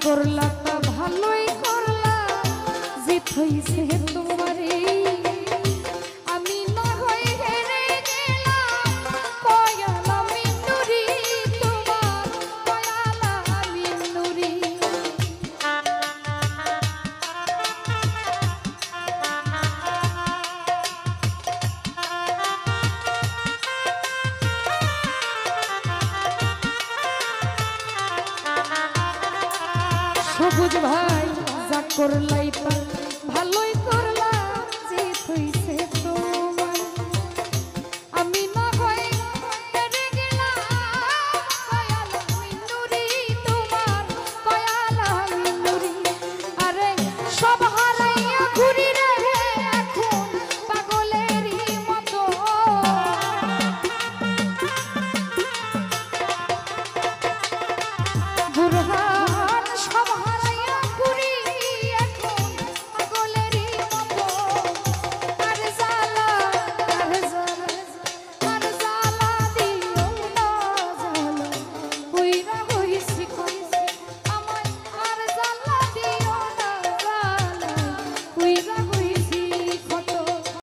করলা তা ভালোই করলা, জিত হইছে তোমারে। আমি না হই হেরে গেলাম, কয়ালা মিনুরি তোমার, কয়ালা মিনুরি। সবুজ ভাই যা করলাই তা ভালোই করলাই।